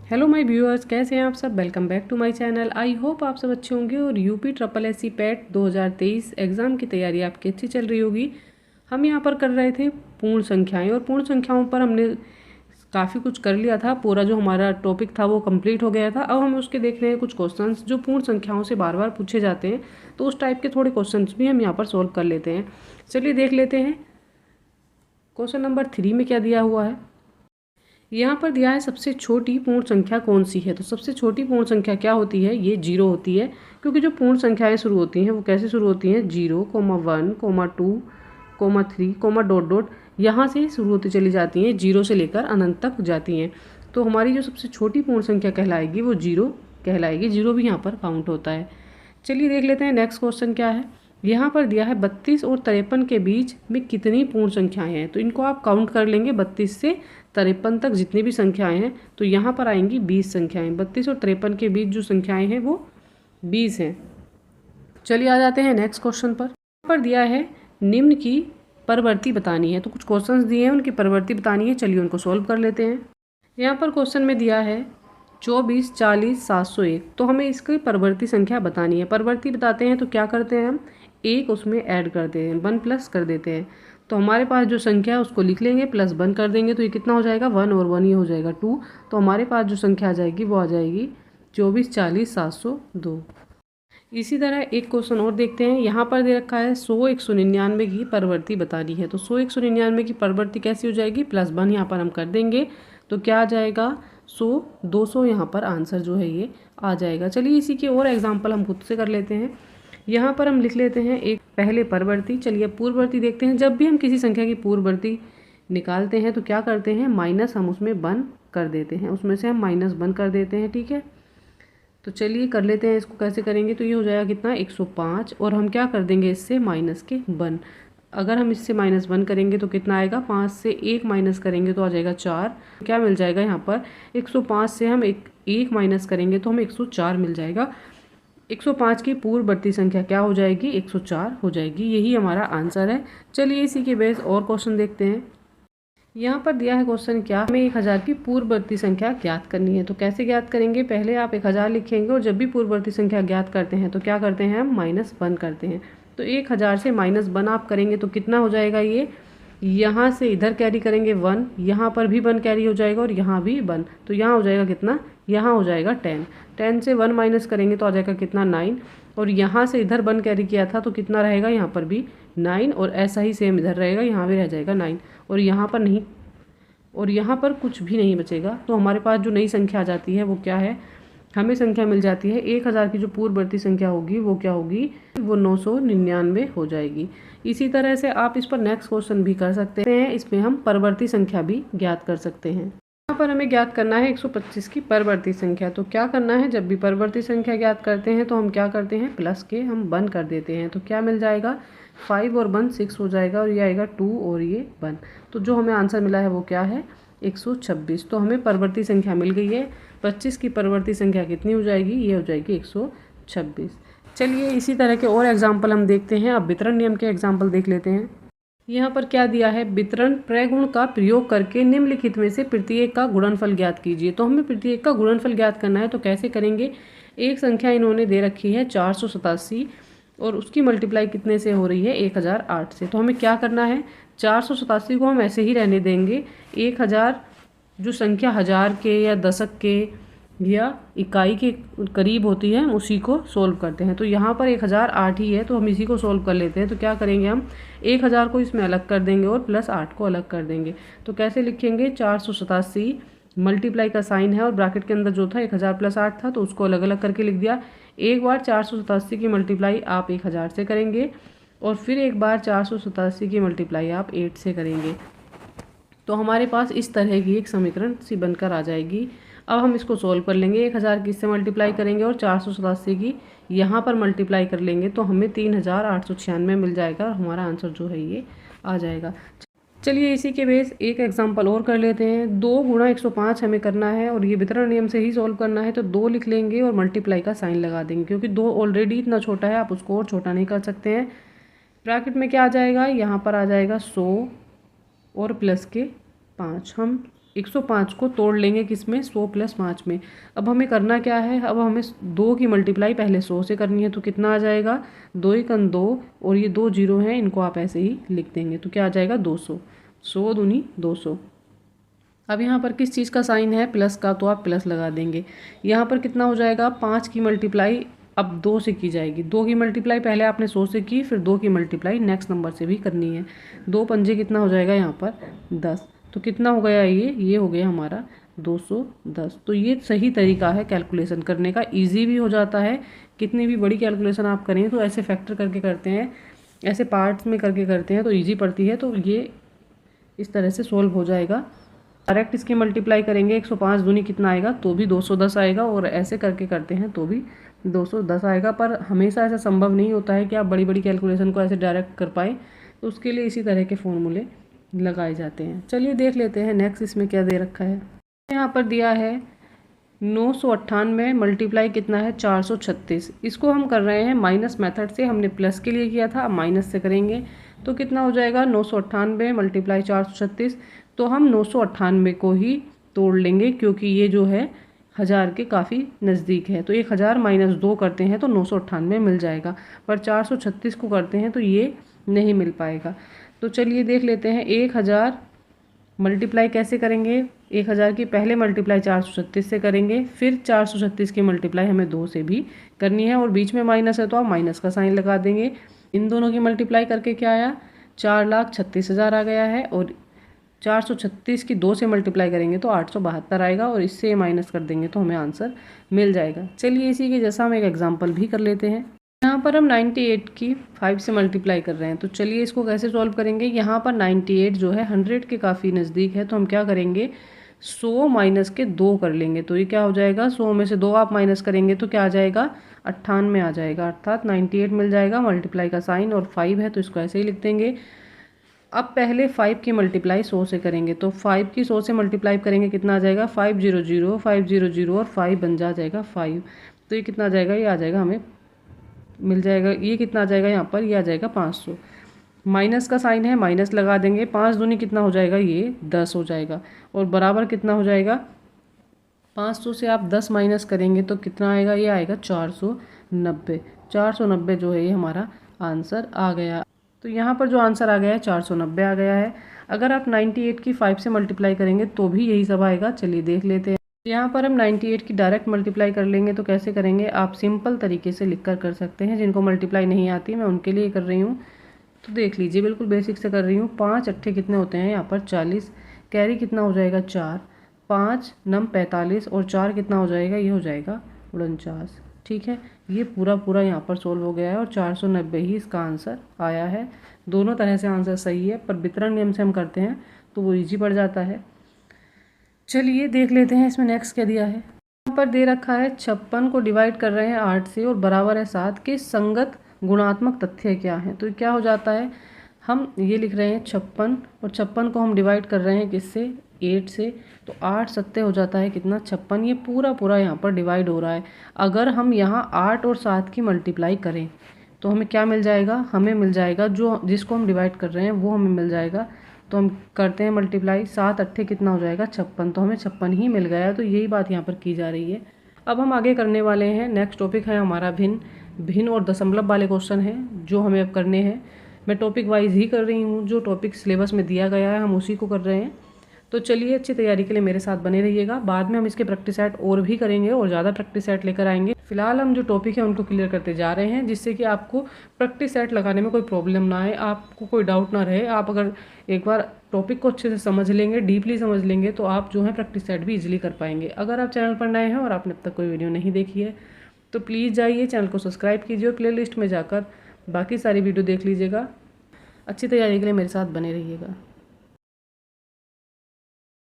Hello my viewers, कैसे हैं आप सब। Welcome back to my channel. I hope आप सब अच्छे होंगे और UP triple S C PET 2023 exam की तैयारी आपकी अच्छी चल रही होगी। हम यहाँ पर कर रहे थे पूर्ण संख्याएं और पूर्ण संख्याओं पर हमने काफ़ी कुछ कर लिया था। पूरा जो हमारा टॉपिक था वो कंप्लीट हो गया था। अब हम उसके देख रहे हैं कुछ क्वेश्चंस जो पूर्ण संख्याओं से बार बार पूछे जाते हैं, तो उस टाइप के थोड़े क्वेश्चंस भी हम यहाँ पर सॉल्व कर लेते हैं। चलिए देख लेते हैं क्वेश्चन नंबर 3 में क्या दिया हुआ है। यहाँ पर दिया है सबसे छोटी पूर्ण संख्या कौन सी है। तो सबसे छोटी पूर्ण संख्या क्या होती है, ये 0 होती है, क्योंकि जो पूर्ण संख्याएं शुरू होती हैं वो कैसे शुरू होती हैं, 0, 1, 2, 3, डॉट डॉट यहाँ से शुरू होती चली जाती हैं, 0 से लेकर अनंत तक जाती हैं। तो हमारी जो सबसे छोटी पूर्ण संख्या कहलाएगी वो 0 कहलाएगी। 0 भी यहाँ पर काउंट होता है। चलिए देख लेते हैं नेक्स्ट क्वेश्चन क्या है। यहाँ पर दिया है 32 और 53 के बीच में कितनी पूर्ण संख्याएं हैं। तो इनको आप काउंट कर लेंगे 32 से 53 तक जितनी भी संख्याएं हैं, तो यहाँ पर आएंगी 20 संख्याएं। 32 और 53 के बीच जो संख्याएं हैं वो 20 हैं। चलिए आ जाते हैं नेक्स्ट क्वेश्चन पर। यहाँ पर दिया है निम्न की परवर्ती बतानी है। तो कुछ क्वेश्चंस दिए हैं, उनकी परवर्ती बतानी है। चलिए उनको सॉल्व कर लेते हैं। यहाँ पर क्वेश्चन में दिया है 24, 40, 701। तो हमें इसकी परवर्ती संख्या बतानी है। परवर्ती बताते हैं तो क्या करते हैं, हम एक उसमें ऐड करते हैं, 1 प्लस कर देते हैं। तो हमारे पास जो संख्या है उसको लिख लेंगे, प्लस 1 कर देंगे, तो ये कितना हो जाएगा, 1 और 1 ये हो जाएगा 2। तो हमारे पास जो संख्या आ जाएगी वो आ जाएगी 24, 40, 702। इसी तरह एक क्वेश्चन और देखते हैं। यहाँ पर दे रखा है 100, 199 की परवर्ती बतानी है। तो 100, 199 की परवर्ती कैसी हो जाएगी, प्लस 1 यहाँ पर हम कर देंगे, तो क्या आ जाएगा 100, 200 यहाँ पर आंसर जो है ये आ जाएगा। चलिए इसी के और एग्जाम्पल हम खुद से कर लेते हैं। यहाँ पर हम लिख लेते हैं एक पहले परवर्ती। चलिए पूर्ववर्ती देखते हैं। जब भी हम किसी संख्या की पूर्ववर्ती निकालते हैं तो क्या करते हैं, माइनस हम उसमें 1 कर देते हैं, उसमें से हम -1 कर देते हैं। ठीक है, तो चलिए कर लेते हैं। इसको कैसे करेंगे, तो ये हो जाएगा कितना, 105, और हम क्या कर देंगे इससे माइनस के 1। अगर हम इससे -1 करेंगे तो कितना आएगा, 5 से 1 माइनस करेंगे तो आ जाएगा 4। क्या मिल जाएगा यहाँ पर, 105 से हम एक माइनस करेंगे तो हमें 104 मिल जाएगा। 105 की पूर्ववर्ती संख्या क्या हो जाएगी, 104 हो जाएगी। यही हमारा आंसर है। चलिए इसी के बेस और क्वेश्चन देखते हैं। यहाँ पर दिया है क्वेश्चन क्या, हमें 1000 की पूर्ववर्ती संख्या ज्ञात करनी है। तो कैसे ज्ञात करेंगे, पहले आप 1000 लिखेंगे और जब भी पूर्ववर्ती संख्या ज्ञात करते हैं तो क्या करते हैं, हम -1 करते हैं। तो 1000 से -1 आप करेंगे तो कितना हो जाएगा, ये यहाँ से इधर कैरी करेंगे 1, यहाँ पर भी 1 कैरी हो जाएगा और यहाँ भी 1, तो यहाँ हो जाएगा कितना, यहाँ हो जाएगा 10। 10 से 1 माइनस करेंगे तो आ जाएगा कितना, 9, और यहाँ से इधर 1 कैरी किया था तो कितना रहेगा, यहाँ पर भी 9, और ऐसा ही सेम इधर रहेगा, यहाँ भी रह जाएगा 9, और यहाँ पर नहीं, और यहाँ पर कुछ भी नहीं बचेगा। तो हमारे पास जो नई संख्या आ जाती है वो क्या है, हमें संख्या मिल जाती है 1000 की जो पूर्ववर्ती संख्या होगी वो क्या होगी, वो 999 हो जाएगी। इसी तरह से आप इस पर नेक्स्ट क्वेश्चन भी कर सकते हैं। इसमें हम परवर्ती संख्या भी ज्ञात कर सकते हैं। यहाँ पर हमें ज्ञात करना है 125 की परवर्ती संख्या। तो क्या करना है, जब भी परवर्ती संख्या ज्ञात करते हैं तो हम क्या करते हैं, प्लस के हम 1 कर देते हैं। तो क्या मिल जाएगा, 5 और 1 6 हो जाएगा, और ये आएगा 2 और ये 1। तो जो हमें आंसर मिला है वो क्या है, 126। तो हमें परवर्ती संख्या मिल गई है। 25 की परवर्ती संख्या कितनी हो जाएगी, ये हो जाएगी 126। चलिए इसी तरह के और एग्जाम्पल हम देखते हैं। अब वितरण नियम के एग्जाम्पल देख लेते हैं। यहाँ पर क्या दिया है, वितरण प्रगुण का प्रयोग करके निम्नलिखित में से प्रत्येक का गुणनफल ज्ञात कीजिए। तो हमें प्रत्येक का गुणनफल ज्ञात करना है। तो कैसे करेंगे, एक संख्या इन्होंने दे रखी है 487, और उसकी मल्टीप्लाई कितने से हो रही है, 1008 से। तो हमें क्या करना है, 487 को हम ऐसे ही रहने देंगे। 1000 जो संख्या हज़ार के या दशक के या इकाई के करीब होती है, उसी को सोल्व करते हैं। तो यहाँ पर 1008 ही है, तो हम इसी को सोल्व कर लेते हैं। तो क्या करेंगे, हम 1000 को इसमें अलग कर देंगे और +8 को अलग कर देंगे। तो कैसे लिखेंगे, 487 मल्टीप्लाई का साइन है और ब्रैकेट के अंदर जो था 1000 + 8 था, तो उसको अलग अलग करके लिख दिया। एक बार 487 की मल्टीप्लाई आप 1000 से करेंगे और फिर एक बार 487 की मल्टीप्लाई आप 8 से करेंगे। तो हमारे पास इस तरह की एक समीकरण सी बनकर आ जाएगी। अब हम इसको सोल्व कर लेंगे। 1000 की इससे मल्टीप्लाई करेंगे और 487 की यहाँ पर मल्टीप्लाई कर लेंगे तो हमें 3896 मिल जाएगा, और हमारा आंसर जो है ये आ जाएगा। चलिए इसी के बेस एक एग्जांपल और कर लेते हैं। 2 × 105 हमें करना है और ये वितरण नियम से ही सॉल्व करना है। तो 2 लिख लेंगे और मल्टीप्लाई का साइन लगा देंगे, क्योंकि 2 ऑलरेडी इतना छोटा है, आप उसको और छोटा नहीं कर सकते हैं। ब्रैकेट में क्या आ जाएगा, यहाँ पर आ जाएगा 100 और प्लस के 5। हम 105 को तोड़ लेंगे किस में, 100 + 5 में। अब हमें करना क्या है, अब हमें 2 की मल्टीप्लाई पहले 100 से करनी है। तो कितना आ जाएगा, 2 × 2 और ये 2 0 हैं, इनको आप ऐसे ही लिख देंगे। तो क्या आ जाएगा, 200। 100 दूनी 200। अब यहाँ पर किस चीज़ का साइन है, प्लस का, तो आप प्लस लगा देंगे। यहाँ पर कितना हो जाएगा, 5 की मल्टीप्लाई अब 2 से की जाएगी। 2 की मल्टीप्लाई पहले आपने 100 से की, फिर 2 की मल्टीप्लाई नेक्स्ट नंबर से भी करनी है। 2 पंजे कितना हो जाएगा यहाँ पर, 10। तो कितना हो गया ये हो गया हमारा 210। तो ये सही तरीका है कैलकुलेशन करने का, इजी भी हो जाता है। कितनी भी बड़ी कैलकुलेशन आप करें तो ऐसे फैक्टर करके करते हैं, ऐसे पार्ट्स में करके करते हैं तो ईजी पड़ती है। तो ये इस तरह से सोल्व हो जाएगा। डायरेक्ट इसकी मल्टीप्लाई करेंगे, 105 दूनी कितना आएगा, तो भी 210 आएगा। और ऐसे करके करते हैं तो भी 210 आएगा। पर हमेशा ऐसा संभव नहीं होता है कि आप बड़ी बड़ी कैलकुलेशन को ऐसे डायरेक्ट कर पाएँ, तो उसके लिए इसी तरह के फॉर्मूले लगाए जाते हैं। चलिए देख लेते हैं नेक्स्ट इसमें क्या दे रखा है। यहाँ पर दिया है 998 मल्टीप्लाई कितना है, 436। इसको हम कर रहे हैं माइनस मेथड से, हमने प्लस के लिए किया था, अब माइनस से करेंगे। तो कितना हो जाएगा, 998 मल्टीप्लाई 436। तो हम 998 को ही तोड़ लेंगे, क्योंकि ये जो है 1000 के काफ़ी नज़दीक है। तो 1000 - 2 करते हैं तो 998 मिल जाएगा। पर 436 को करते हैं तो ये नहीं मिल पाएगा। तो चलिए देख लेते हैं 1000 मल्टीप्लाई कैसे करेंगे। 1000 की पहले मल्टीप्लाई 436 से करेंगे, फिर 436 की मल्टीप्लाई हमें 2 से भी करनी है। और बीच में माइनस है तो आप माइनस का साइन लगा देंगे। इन दोनों की मल्टीप्लाई करके क्या आया, 4,36,000 आ गया है। और 436 की 2 से मल्टीप्लाई करेंगे तो 872 आएगा। और इससे माइनस कर देंगे तो हमें आंसर मिल जाएगा। चलिए इसी के जैसा हम एक एग्जाम्पल भी कर लेते हैं। यहाँ पर हम 98 की 5 से मल्टीप्लाई कर रहे हैं। तो चलिए इसको कैसे सॉल्व करेंगे। यहाँ पर 98 जो है 100 के काफ़ी नज़दीक है। तो हम क्या करेंगे, 100 माइनस के 2 कर लेंगे। तो ये क्या हो जाएगा, 100 में से 2 आप माइनस करेंगे तो क्या आ जाएगा, 98 आ जाएगा। अर्थात 98 मिल जाएगा। मल्टीप्लाई का साइन और 5 है तो इसको ऐसे ही लिख देंगे। अब पहले 5 की मल्टीप्लाई 100 से करेंगे। तो 5 की 100 से मल्टीप्लाई करेंगे, कितना आ जाएगा, 500 500 और 5 बन जाएगा 5। तो ये कितना आ जाएगा, ये आ जाएगा, हमें मिल जाएगा। ये कितना आ जाएगा यहाँ पर, ये आ जाएगा 500। माइनस का साइन है, माइनस लगा देंगे। 5 दूनी कितना हो जाएगा, ये 10 हो जाएगा। और बराबर कितना हो जाएगा, 500 से आप 10 माइनस करेंगे तो कितना आएगा, ये आएगा 490। 490 जो है ये हमारा आंसर आ गया। तो यहाँ पर जो आंसर आ गया है 490 आ गया है। अगर आप 98 की 5 से मल्टीप्लाई करेंगे तो भी यही सब आएगा। चलिए देख लेते हैं। यहाँ पर हम 98 की डायरेक्ट मल्टीप्लाई कर लेंगे। तो कैसे करेंगे, आप सिंपल तरीके से लिखकर कर सकते हैं। जिनको मल्टीप्लाई नहीं आती मैं उनके लिए कर रही हूँ। तो देख लीजिए, बिल्कुल बेसिक से कर रही हूँ। 5 अट्ठे कितने होते हैं, यहाँ पर 40। कैरी कितना हो जाएगा, 4। 5 नम 45 और 4 कितना हो जाएगा, ये हो जाएगा 49। ठीक है, ये पूरा यहाँ पर सोल्व हो गया है। और 490 ही इसका आंसर आया है। दोनों तरह से आंसर सही है, पर वितरण नियम से हम करते हैं तो वो ईजी पड़ जाता है। चलिए देख लेते हैं इसमें नेक्स्ट क्या दिया है। यहाँ पर दे रखा है 56 को डिवाइड कर रहे हैं 8 से और बराबर है 7 के संगत गुणात्मक तथ्य क्या है। तो क्या हो जाता है, हम ये लिख रहे हैं 56 और 56 को हम डिवाइड कर रहे हैं किससे, 8 से। तो 8 सत्ते हो जाता है कितना, 56। ये पूरा यहाँ पर डिवाइड हो रहा है। अगर हम यहाँ 8 और 7 की मल्टीप्लाई करें तो हमें क्या मिल जाएगा, हमें मिल जाएगा जो जिसको हम डिवाइड कर रहे हैं वो हमें मिल जाएगा। तो हम करते हैं मल्टीप्लाई, 7 अट्ठे कितना हो जाएगा, 56। तो हमें 56 ही मिल गया। तो यही बात यहाँ पर की जा रही है। अब हम आगे करने वाले हैं। नेक्स्ट टॉपिक है हमारा भिन्न और दशमलव वाले क्वेश्चन हैं जो हमें अब करने हैं। मैं टॉपिक वाइज ही कर रही हूँ, जो टॉपिक सिलेबस में दिया गया है हम उसी को कर रहे हैं। तो चलिए अच्छी तैयारी के लिए मेरे साथ बने रहिएगा। बाद में हम इसके प्रैक्टिस सेट और भी करेंगे और ज़्यादा प्रैक्टिस सेट लेकर आएंगे। फिलहाल हम जो टॉपिक है उनको क्लियर करते जा रहे हैं, जिससे कि आपको प्रैक्टिस सेट लगाने में कोई प्रॉब्लम ना आए, आपको कोई डाउट ना रहे। आप अगर एक बार टॉपिक को अच्छे से समझ लेंगे, डीपली समझ लेंगे, तो आप जो है प्रैक्टिस सेट भी इजीली कर पाएंगे। अगर आप चैनल पर नए हैं और आपने अब तक कोई वीडियो नहीं देखी है तो प्लीज़ जाइए चैनल को सब्सक्राइब कीजिए और प्लेलिस्ट में जाकर बाकी सारी वीडियो देख लीजिएगा। अच्छी तैयारी के लिए मेरे साथ बने रहिएगा।